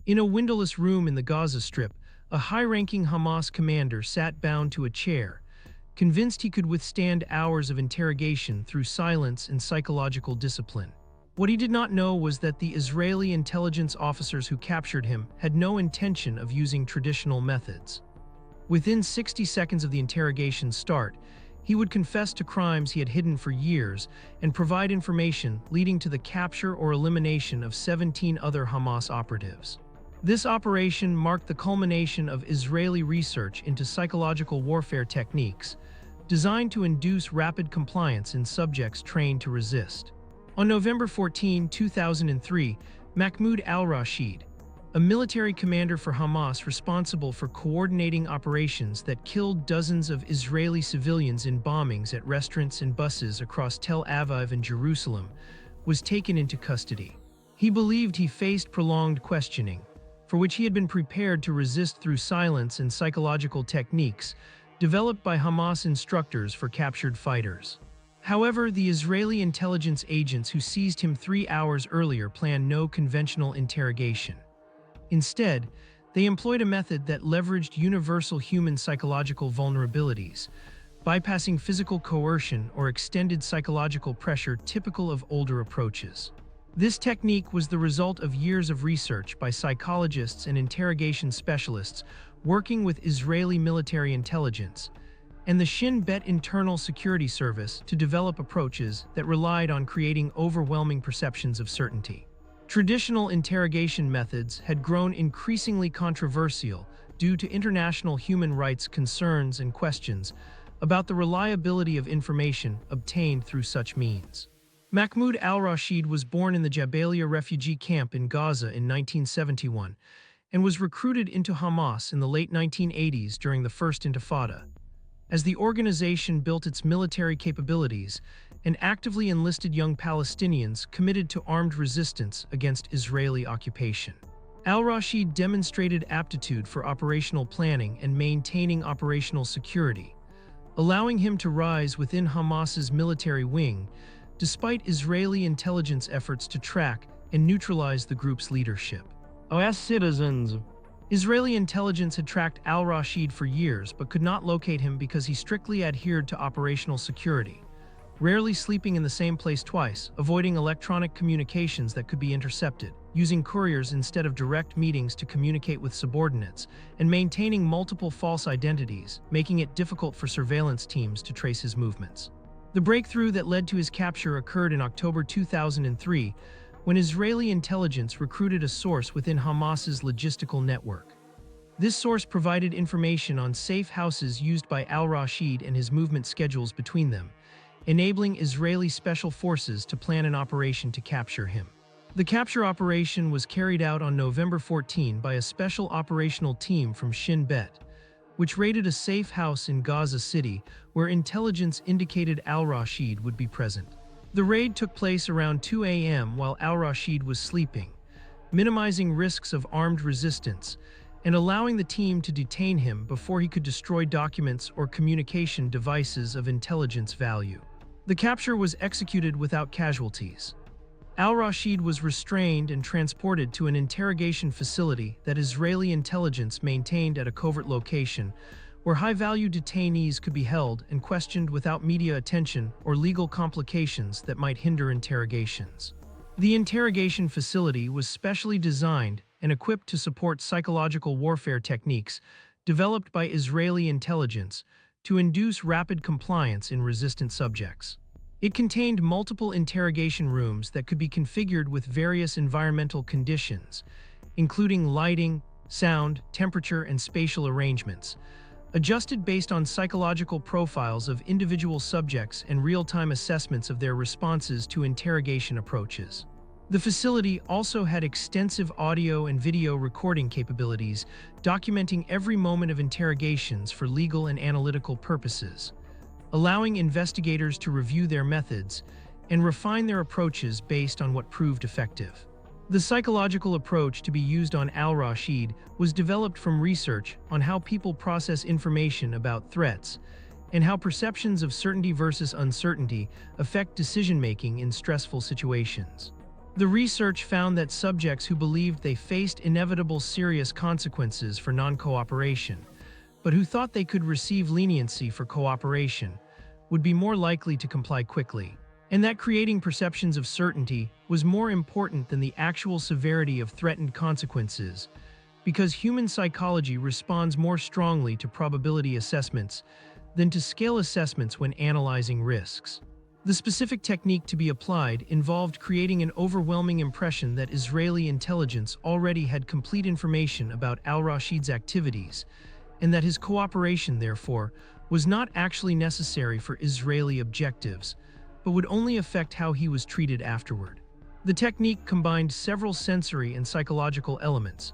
In a windowless room in the Gaza Strip, a high-ranking Hamas commander sat bound to a chair, convinced he could withstand hours of interrogation through silence and psychological discipline. What he did not know was that the Israeli intelligence officers who captured him had no intention of using traditional methods. Within 60 seconds of the interrogation's start, he would confess to crimes he had hidden for years and provide information leading to the capture or elimination of 17 other Hamas operatives. This operation marked the culmination of Israeli research into psychological warfare techniques designed to induce rapid compliance in subjects trained to resist. On November 14, 2003, Mahmoud al-Rashid, a military commander for Hamas responsible for coordinating operations that killed dozens of Israeli civilians in bombings at restaurants and buses across Tel Aviv and Jerusalem, was taken into custody. He believed he faced prolonged questioning, for which he had been prepared to resist through silence and psychological techniques developed by Hamas instructors for captured fighters. However, the Israeli intelligence agents who seized him 3 hours earlier planned no conventional interrogation. Instead, they employed a method that leveraged universal human psychological vulnerabilities, bypassing physical coercion or extended psychological pressure typical of older approaches. This technique was the result of years of research by psychologists and interrogation specialists working with Israeli military intelligence and the Shin Bet Internal Security Service to develop approaches that relied on creating overwhelming perceptions of certainty. Traditional interrogation methods had grown increasingly controversial due to international human rights concerns and questions about the reliability of information obtained through such means. Mahmoud al-Rashid was born in the Jabalia refugee camp in Gaza in 1971 and was recruited into Hamas in the late 1980s during the First Intifada. As the organization built its military capabilities and actively enlisted young Palestinians committed to armed resistance against Israeli occupation. Al-Rashid demonstrated aptitude for operational planning and maintaining operational security, allowing him to rise within Hamas's military wing despite Israeli intelligence efforts to track and neutralize the group's leadership. As citizens, Israeli intelligence had tracked al-Rashid for years but could not locate him because he strictly adhered to operational security, rarely sleeping in the same place twice, avoiding electronic communications that could be intercepted, using couriers instead of direct meetings to communicate with subordinates, and maintaining multiple false identities, making it difficult for surveillance teams to trace his movements. The breakthrough that led to his capture occurred in October 2003, when Israeli intelligence recruited a source within Hamas's logistical network. This source provided information on safe houses used by al-Rashid and his movement schedules between them, enabling Israeli special forces to plan an operation to capture him. The capture operation was carried out on November 14 by a special operational team from Shin Bet, which raided a safe house in Gaza City where intelligence indicated al-Rashid would be present. The raid took place around 2 a.m. while al-Rashid was sleeping, minimizing risks of armed resistance and allowing the team to detain him before he could destroy documents or communication devices of intelligence value. The capture was executed without casualties. Al-Rashid was restrained and transported to an interrogation facility that Israeli intelligence maintained at a covert location where high-value detainees could be held and questioned without media attention or legal complications that might hinder interrogations. The interrogation facility was specially designed and equipped to support psychological warfare techniques developed by Israeli intelligence to induce rapid compliance in resistant subjects. It contained multiple interrogation rooms that could be configured with various environmental conditions, including lighting, sound, temperature, and spatial arrangements, adjusted based on psychological profiles of individual subjects and real-time assessments of their responses to interrogation approaches. The facility also had extensive audio and video recording capabilities, documenting every moment of interrogations for legal and analytical purposes, allowing investigators to review their methods and refine their approaches based on what proved effective. The psychological approach to be used on al-Rashid was developed from research on how people process information about threats and how perceptions of certainty versus uncertainty affect decision-making in stressful situations. The research found that subjects who believed they faced inevitable serious consequences for non-cooperation, but who thought they could receive leniency for cooperation, would be more likely to comply quickly, and that creating perceptions of certainty was more important than the actual severity of threatened consequences, because human psychology responds more strongly to probability assessments than to scale assessments when analyzing risks. The specific technique to be applied involved creating an overwhelming impression that Israeli intelligence already had complete information about al-Rashid's activities, and that his cooperation, therefore, was not actually necessary for Israeli objectives, but would only affect how he was treated afterward. The technique combined several sensory and psychological elements,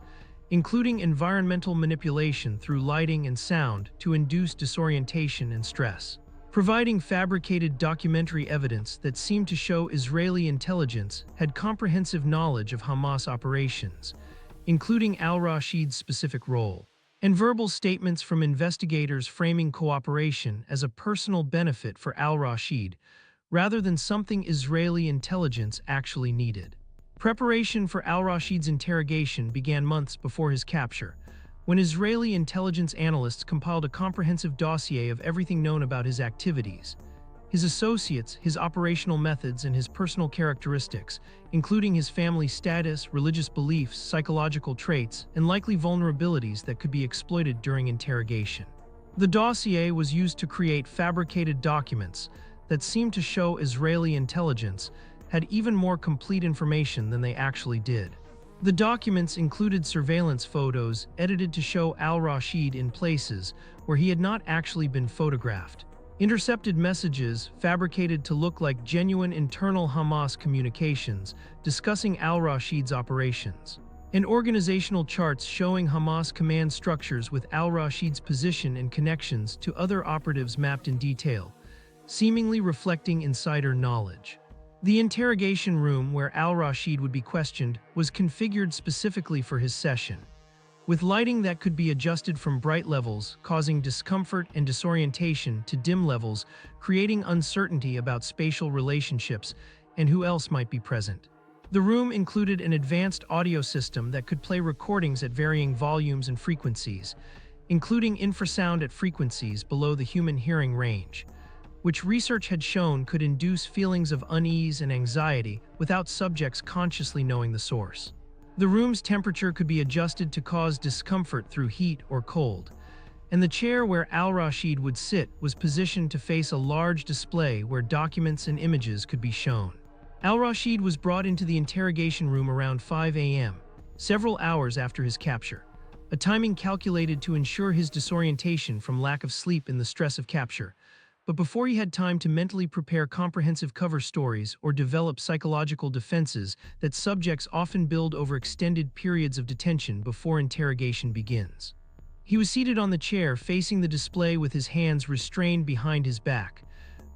including environmental manipulation through lighting and sound to induce disorientation and stress, providing fabricated documentary evidence that seemed to show Israeli intelligence had comprehensive knowledge of Hamas operations, including al-Rashid's specific role, and verbal statements from investigators framing cooperation as a personal benefit for al-Rashid, rather than something Israeli intelligence actually needed. Preparation for al-Rashid's interrogation began months before his capture, when Israeli intelligence analysts compiled a comprehensive dossier of everything known about his activities, his associates, his operational methods, and his personal characteristics, including his family status, religious beliefs, psychological traits, and likely vulnerabilities that could be exploited during interrogation. The dossier was used to create fabricated documents that seemed to show Israeli intelligence had even more complete information than they actually did. The documents included surveillance photos edited to show al-Rashid in places where he had not actually been photographed, intercepted messages fabricated to look like genuine internal Hamas communications discussing al-Rashid's operations, and organizational charts showing Hamas command structures with al-Rashid's position and connections to other operatives mapped in detail, seemingly reflecting insider knowledge. The interrogation room where al-Rashid would be questioned was configured specifically for his session, with lighting that could be adjusted from bright levels, causing discomfort and disorientation, to dim levels, creating uncertainty about spatial relationships and who else might be present. The room included an advanced audio system that could play recordings at varying volumes and frequencies, including infrasound at frequencies below the human hearing range, which research had shown could induce feelings of unease and anxiety without subjects consciously knowing the source. The room's temperature could be adjusted to cause discomfort through heat or cold, and the chair where al-Rashid would sit was positioned to face a large display where documents and images could be shown. Al-Rashid was brought into the interrogation room around 5 a.m., several hours after his capture, a timing calculated to ensure his disorientation from lack of sleep in the stress of capture, but before he had time to mentally prepare comprehensive cover stories or develop psychological defenses that subjects often build over extended periods of detention before interrogation begins. He was seated on the chair facing the display with his hands restrained behind his back,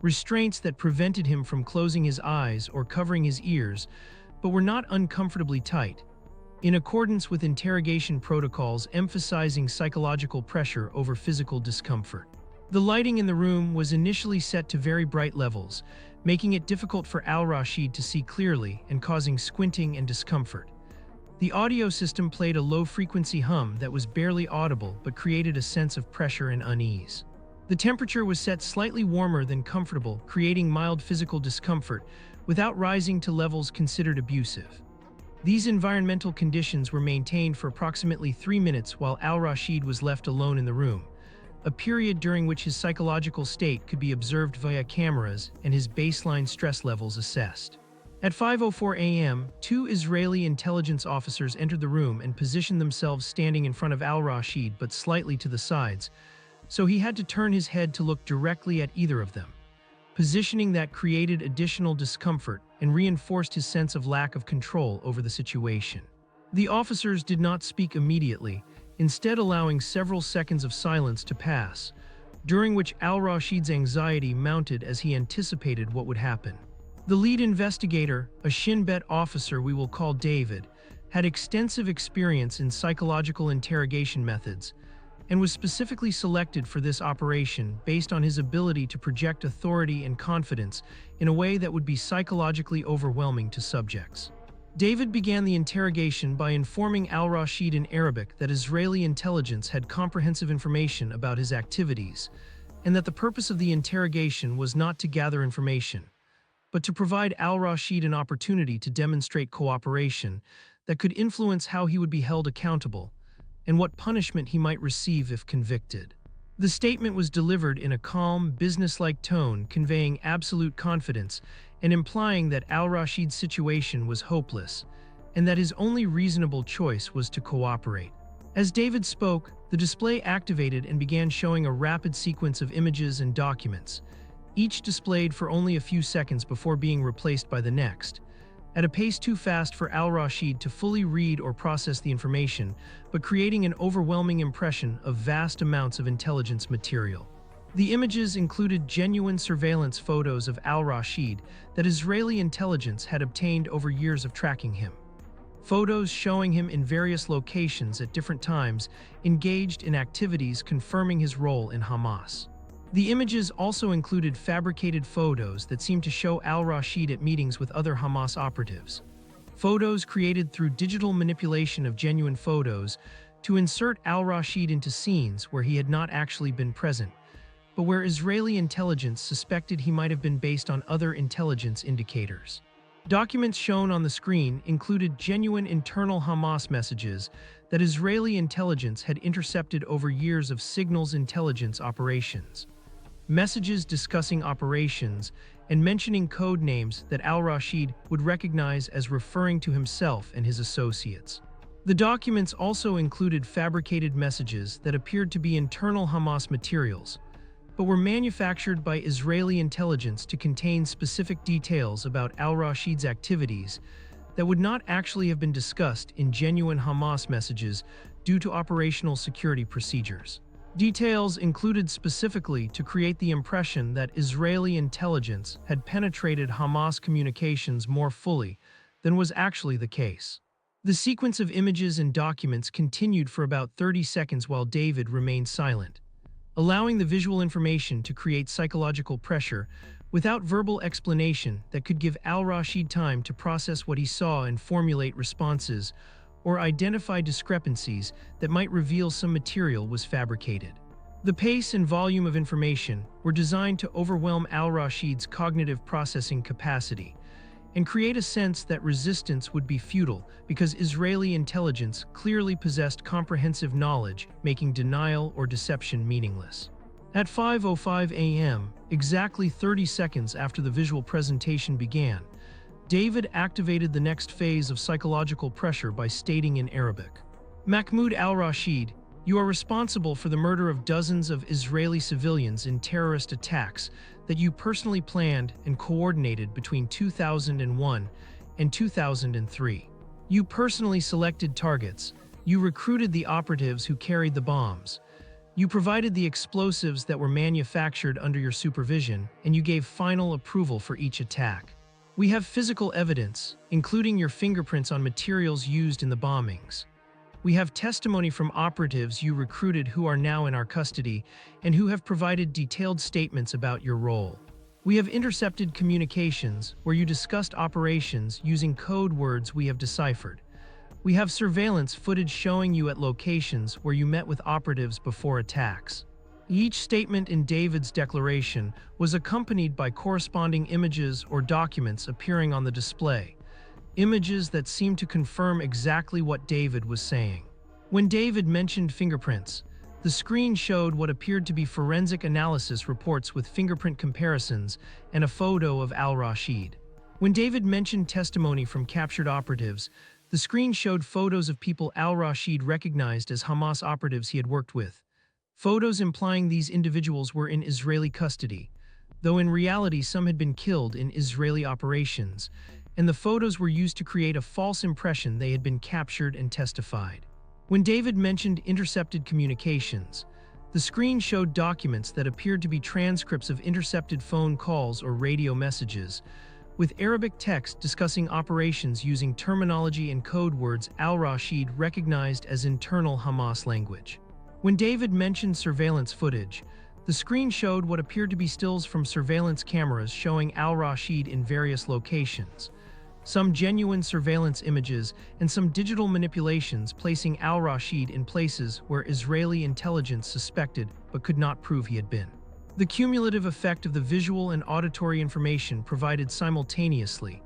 restraints that prevented him from closing his eyes or covering his ears, but were not uncomfortably tight, in accordance with interrogation protocols emphasizing psychological pressure over physical discomfort. The lighting in the room was initially set to very bright levels, making it difficult for al-Rashid to see clearly and causing squinting and discomfort. The audio system played a low-frequency hum that was barely audible but created a sense of pressure and unease. The temperature was set slightly warmer than comfortable, creating mild physical discomfort without rising to levels considered abusive. These environmental conditions were maintained for approximately 3 minutes while al-Rashid was left alone in the room, a period during which his psychological state could be observed via cameras and his baseline stress levels assessed. At 5:04 a.m., 2 Israeli intelligence officers entered the room and positioned themselves standing in front of al-Rashid but slightly to the sides, so he had to turn his head to look directly at either of them, positioning that created additional discomfort and reinforced his sense of lack of control over the situation. The officers did not speak immediately, instead allowing several seconds of silence to pass, during which al-Rashid's anxiety mounted as he anticipated what would happen. The lead investigator, a Shin Bet officer we will call David, had extensive experience in psychological interrogation methods and was specifically selected for this operation based on his ability to project authority and confidence in a way that would be psychologically overwhelming to subjects. David began the interrogation by informing al-Rashid in Arabic that Israeli intelligence had comprehensive information about his activities, and that the purpose of the interrogation was not to gather information, but to provide al-Rashid an opportunity to demonstrate cooperation that could influence how he would be held accountable and what punishment he might receive if convicted. The statement was delivered in a calm, businesslike tone, conveying absolute confidence and implying that al-Rashid's situation was hopeless and that his only reasonable choice was to cooperate. As David spoke, the display activated and began showing a rapid sequence of images and documents, each displayed for only a few seconds before being replaced by the next, at a pace too fast for al-Rashid to fully read or process the information, but creating an overwhelming impression of vast amounts of intelligence material. The images included genuine surveillance photos of al-Rashid that Israeli intelligence had obtained over years of tracking him. Photos showing him in various locations at different times, engaged in activities confirming his role in Hamas. The images also included fabricated photos that seemed to show al-Rashid at meetings with other Hamas operatives. Photos created through digital manipulation of genuine photos to insert al-Rashid into scenes where he had not actually been present, but where Israeli intelligence suspected he might have been based on other intelligence indicators. Documents shown on the screen included genuine internal Hamas messages that Israeli intelligence had intercepted over years of signals intelligence operations. Messages discussing operations and mentioning code names that al-Rashid would recognize as referring to himself and his associates. The documents also included fabricated messages that appeared to be internal Hamas materials, but were manufactured by Israeli intelligence to contain specific details about al-Rashid's activities that would not actually have been discussed in genuine Hamas messages due to operational security procedures. Details included specifically to create the impression that Israeli intelligence had penetrated Hamas communications more fully than was actually the case. The sequence of images and documents continued for about 30 seconds while David remained silent, allowing the visual information to create psychological pressure without verbal explanation that could give al-Rashid time to process what he saw and formulate responses or identify discrepancies that might reveal some material was fabricated. The pace and volume of information were designed to overwhelm al-Rashid's cognitive processing capacity and create a sense that resistance would be futile because Israeli intelligence clearly possessed comprehensive knowledge, making denial or deception meaningless. At 5:05 a.m., exactly 30 seconds after the visual presentation began, David activated the next phase of psychological pressure by stating in Arabic, "Mahmoud al-Rashid, you are responsible for the murder of dozens of Israeli civilians in terrorist attacks that you personally planned and coordinated between 2001 and 2003. You personally selected targets, you recruited the operatives who carried the bombs, you provided the explosives that were manufactured under your supervision, and you gave final approval for each attack. We have physical evidence, including your fingerprints on materials used in the bombings. We have testimony from operatives you recruited who are now in our custody and who have provided detailed statements about your role. We have intercepted communications where you discussed operations using code words we have deciphered. We have surveillance footage showing you at locations where you met with operatives before attacks." Each statement in David's declaration was accompanied by corresponding images or documents appearing on the display, images that seemed to confirm exactly what David was saying. When David mentioned fingerprints, the screen showed what appeared to be forensic analysis reports with fingerprint comparisons and a photo of al-Rashid. When David mentioned testimony from captured operatives, the screen showed photos of people al-Rashid recognized as Hamas operatives he had worked with, photos implying these individuals were in Israeli custody, though in reality some had been killed in Israeli operations, and the photos were used to create a false impression they had been captured and testified. When David mentioned intercepted communications, the screen showed documents that appeared to be transcripts of intercepted phone calls or radio messages, with Arabic text discussing operations using terminology and code words al-Rashid recognized as internal Hamas language. When David mentioned surveillance footage, the screen showed what appeared to be stills from surveillance cameras showing al-Rashid in various locations, some genuine surveillance images, and some digital manipulations placing al-Rashid in places where Israeli intelligence suspected but could not prove he had been. The cumulative effect of the visual and auditory information provided simultaneously,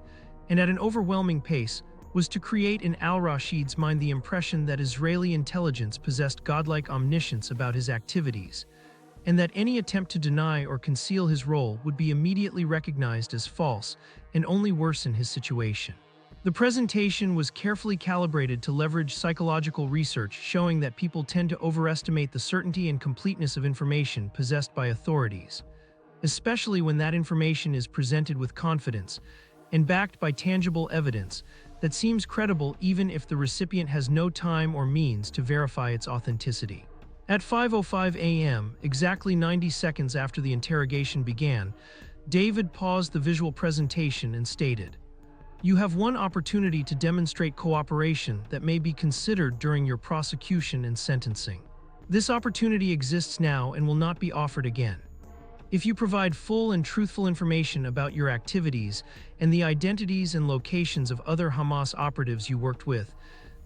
and at an overwhelming pace, was to create in al-Rashid's mind the impression that Israeli intelligence possessed godlike omniscience about his activities, and that any attempt to deny or conceal his role would be immediately recognized as false and only worsen his situation. The presentation was carefully calibrated to leverage psychological research showing that people tend to overestimate the certainty and completeness of information possessed by authorities, especially when that information is presented with confidence and backed by tangible evidence that seems credible even if the recipient has no time or means to verify its authenticity. At 5:05 a.m., exactly 90 seconds after the interrogation began, David paused the visual presentation and stated, "You have one opportunity to demonstrate cooperation that may be considered during your prosecution and sentencing. This opportunity exists now and will not be offered again. If you provide full and truthful information about your activities and the identities and locations of other Hamas operatives you worked with,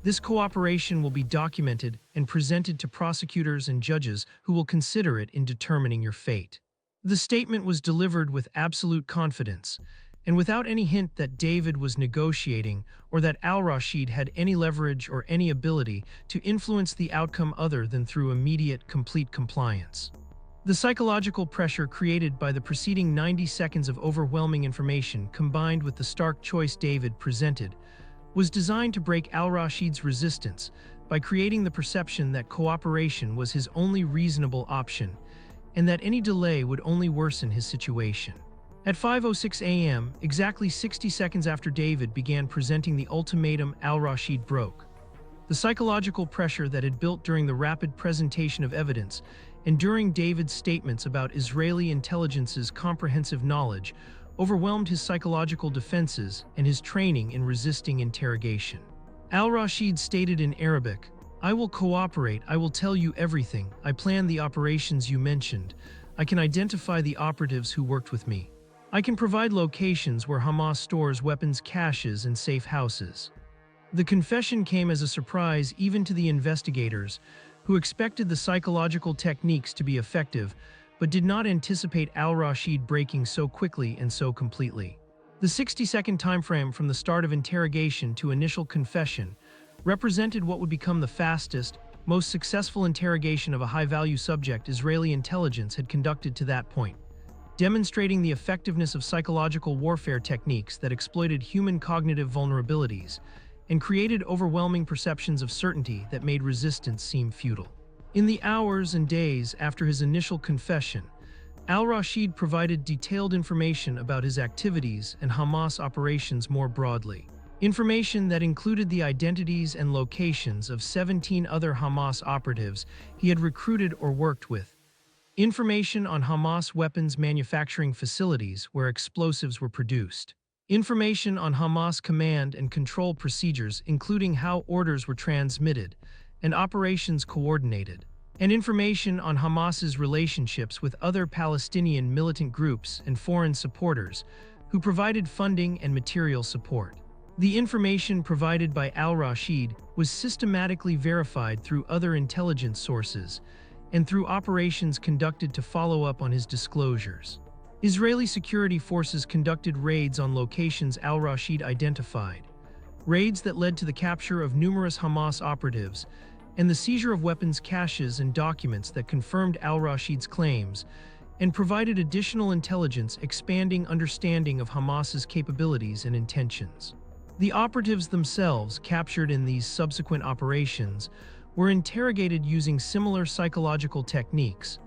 this cooperation will be documented and presented to prosecutors and judges who will consider it in determining your fate." The statement was delivered with absolute confidence, and without any hint that David was negotiating or that al-Rashid had any leverage or any ability to influence the outcome other than through immediate, complete compliance. The psychological pressure created by the preceding 90 seconds of overwhelming information combined with the stark choice David presented was designed to break al-Rashid's resistance by creating the perception that cooperation was his only reasonable option and that any delay would only worsen his situation. At 5:06 a.m., exactly 60 seconds after David began presenting the ultimatum, al-Rashid broke. The psychological pressure that had built during the rapid presentation of evidence and during David's statements about Israeli intelligence's comprehensive knowledge overwhelmed his psychological defenses and his training in resisting interrogation. Al-Rashid stated in Arabic, "I will cooperate, I will tell you everything, I planned the operations you mentioned, I can identify the operatives who worked with me. I can provide locations where Hamas stores weapons caches and safe houses." The confession came as a surprise even to the investigators, who expected the psychological techniques to be effective, but did not anticipate al-Rashid breaking so quickly and so completely. The 60-second timeframe from the start of interrogation to initial confession represented what would become the fastest, most successful interrogation of a high-value subject Israeli intelligence had conducted to that point, demonstrating the effectiveness of psychological warfare techniques that exploited human cognitive vulnerabilities and created overwhelming perceptions of certainty that made resistance seem futile. In the hours and days after his initial confession, al-Rashid provided detailed information about his activities and Hamas operations more broadly. Information that included the identities and locations of 17 other Hamas operatives he had recruited or worked with. Information on Hamas weapons manufacturing facilities where explosives were produced. Information on Hamas command and control procedures, including how orders were transmitted and operations coordinated, and information on Hamas's relationships with other Palestinian militant groups and foreign supporters who provided funding and material support. The information provided by al-Rashid was systematically verified through other intelligence sources and through operations conducted to follow up on his disclosures. Israeli security forces conducted raids on locations al-Rashid identified, raids that led to the capture of numerous Hamas operatives and the seizure of weapons caches and documents that confirmed al-Rashid's claims and provided additional intelligence expanding understanding of Hamas's capabilities and intentions. The operatives themselves, captured in these subsequent operations, were interrogated using similar psychological techniques,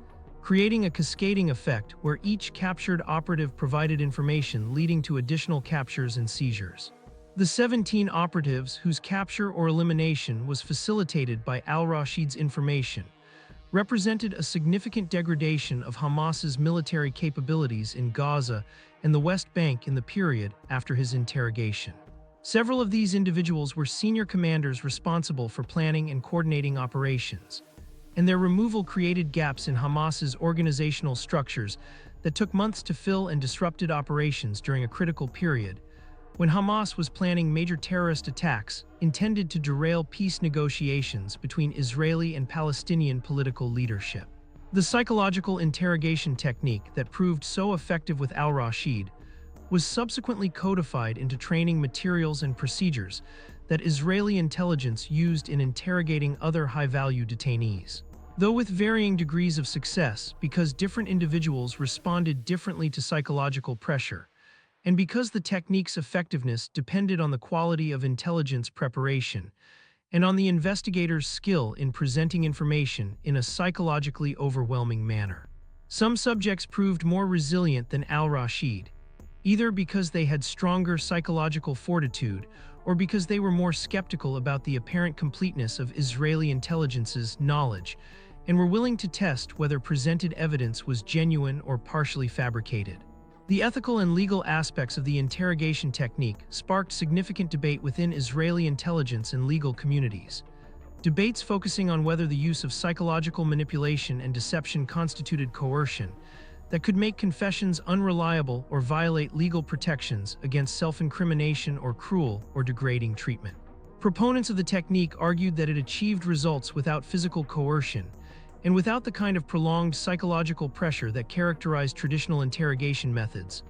creating a cascading effect where each captured operative provided information leading to additional captures and seizures. The 17 operatives whose capture or elimination was facilitated by al-Rashid's information represented a significant degradation of Hamas's military capabilities in Gaza and the West Bank in the period after his interrogation. Several of these individuals were senior commanders responsible for planning and coordinating operations, and their removal created gaps in Hamas's organizational structures that took months to fill and disrupted operations during a critical period, when Hamas was planning major terrorist attacks intended to derail peace negotiations between Israeli and Palestinian political leadership. The psychological interrogation technique that proved so effective with al-Rashid was subsequently codified into training materials and procedures that Israeli intelligence used in interrogating other high-value detainees. Though with varying degrees of success because different individuals responded differently to psychological pressure, and because the technique's effectiveness depended on the quality of intelligence preparation and on the investigator's skill in presenting information in a psychologically overwhelming manner. Some subjects proved more resilient than al-Rashid, either because they had stronger psychological fortitude or because they were more skeptical about the apparent completeness of Israeli intelligence's knowledge and were willing to test whether presented evidence was genuine or partially fabricated. The ethical and legal aspects of the interrogation technique sparked significant debate within Israeli intelligence and legal communities. Debates focusing on whether the use of psychological manipulation and deception constituted coercion that could make confessions unreliable or violate legal protections against self-incrimination or cruel or degrading treatment. Proponents of the technique argued that it achieved results without physical coercion and without the kind of prolonged psychological pressure that characterized traditional interrogation methods,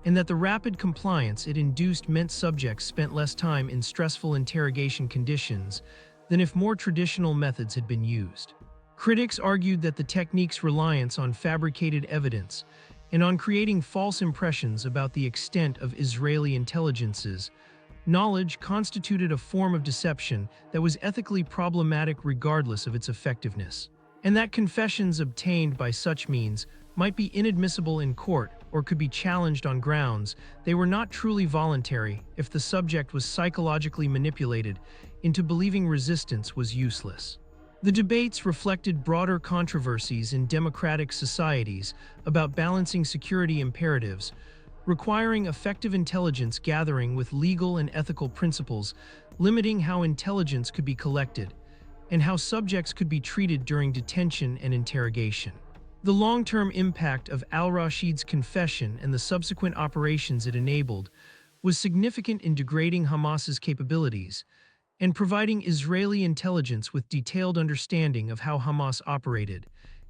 and that the rapid compliance it induced meant subjects spent less time in stressful interrogation conditions than if more traditional methods had been used. Critics argued that the technique's reliance on fabricated evidence and on creating false impressions about the extent of Israeli intelligence's knowledge constituted a form of deception that was ethically problematic regardless of its effectiveness, and that confessions obtained by such means might be inadmissible in court or could be challenged on grounds they were not truly voluntary if the subject was psychologically manipulated into believing resistance was useless. The debates reflected broader controversies in democratic societies about balancing security imperatives, requiring effective intelligence gathering with legal and ethical principles, limiting how intelligence could be collected, and how subjects could be treated during detention and interrogation. The long-term impact of al-Rashid's confession and the subsequent operations it enabled was significant in degrading Hamas's capabilities and providing Israeli intelligence with detailed understanding of how Hamas operated,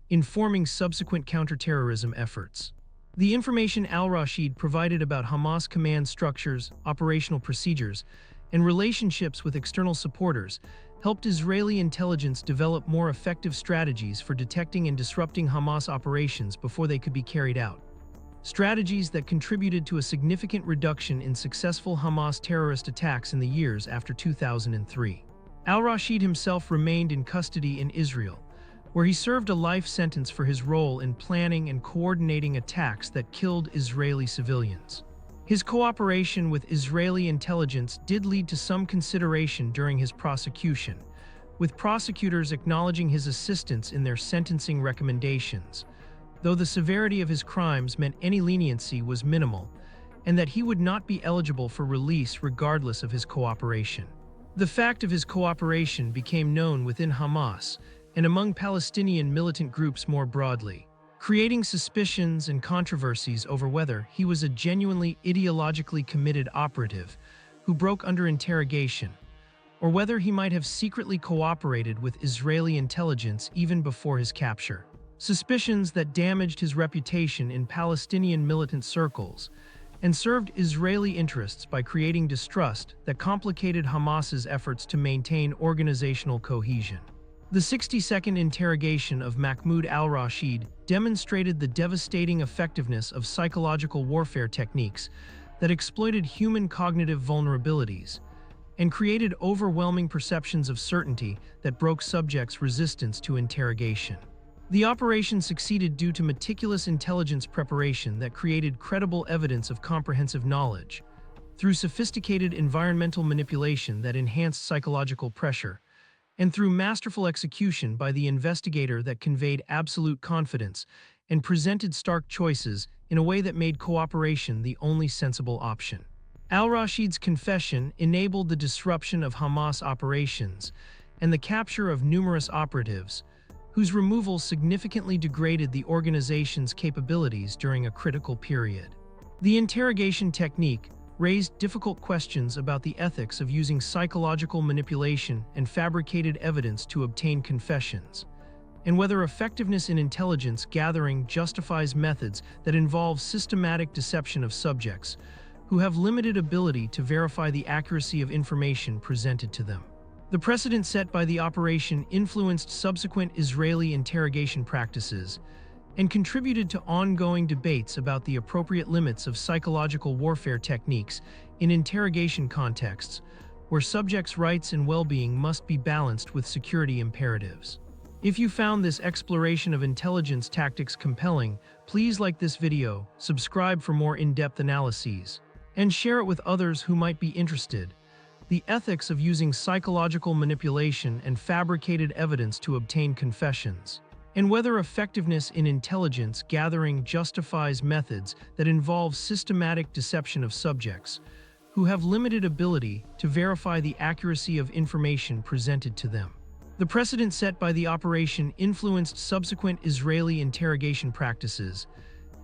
informing subsequent counterterrorism efforts. The information al-Rashid provided about Hamas command structures, operational procedures, and relationships with external supporters helped Israeli intelligence develop more effective strategies for detecting and disrupting Hamas operations before they could be carried out. Strategies that contributed to a significant reduction in successful Hamas terrorist attacks in the years after 2003. Al-Rashid himself remained in custody in Israel, where he served a life sentence for his role in planning and coordinating attacks that killed Israeli civilians. His cooperation with Israeli intelligence did lead to some consideration during his prosecution, with prosecutors acknowledging his assistance in their sentencing recommendations, though the severity of his crimes meant any leniency was minimal, and that he would not be eligible for release regardless of his cooperation. The fact of his cooperation became known within Hamas and among Palestinian militant groups more broadly, creating suspicions and controversies over whether he was a genuinely ideologically committed operative who broke under interrogation, or whether he might have secretly cooperated with Israeli intelligence even before his capture. Suspicions that damaged his reputation in Palestinian militant circles and served Israeli interests by creating distrust that complicated Hamas's efforts to maintain organizational cohesion. The 60-second interrogation of Mahmoud al-Rashid demonstrated the devastating effectiveness of psychological warfare techniques that exploited human cognitive vulnerabilities and created overwhelming perceptions of certainty that broke subjects' resistance to interrogation. The operation succeeded due to meticulous intelligence preparation that created credible evidence of comprehensive knowledge, through sophisticated environmental manipulation that enhanced psychological pressure, and through masterful execution by the investigator that conveyed absolute confidence and presented stark choices in a way that made cooperation the only sensible option. Al-Rashid's confession enabled the disruption of Hamas operations and the capture of numerous operatives, whose removal significantly degraded the organization's capabilities during a critical period. The interrogation technique raised difficult questions about the ethics of using psychological manipulation and fabricated evidence to obtain confessions, and whether effectiveness in intelligence gathering justifies methods that involve systematic deception of subjects who have limited ability to verify the accuracy of information presented to them. The precedent set by the operation influenced subsequent Israeli interrogation practices and contributed to ongoing debates about the appropriate limits of psychological warfare techniques in interrogation contexts, where subjects' rights and well-being must be balanced with security imperatives. If you found this exploration of intelligence tactics compelling, please like this video, subscribe for more in-depth analyses, and share it with others who might be interested. The ethics of using psychological manipulation and fabricated evidence to obtain confessions, and whether effectiveness in intelligence gathering justifies methods that involve systematic deception of subjects who have limited ability to verify the accuracy of information presented to them. The precedent set by the operation influenced subsequent Israeli interrogation practices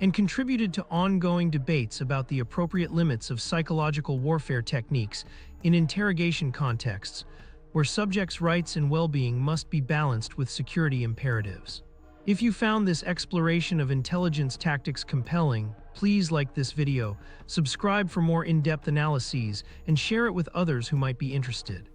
and contributed to ongoing debates about the appropriate limits of psychological warfare techniques in interrogation contexts, where subjects' rights and well-being must be balanced with security imperatives. If you found this exploration of intelligence tactics compelling, please like this video, subscribe for more in-depth analyses, and share it with others who might be interested.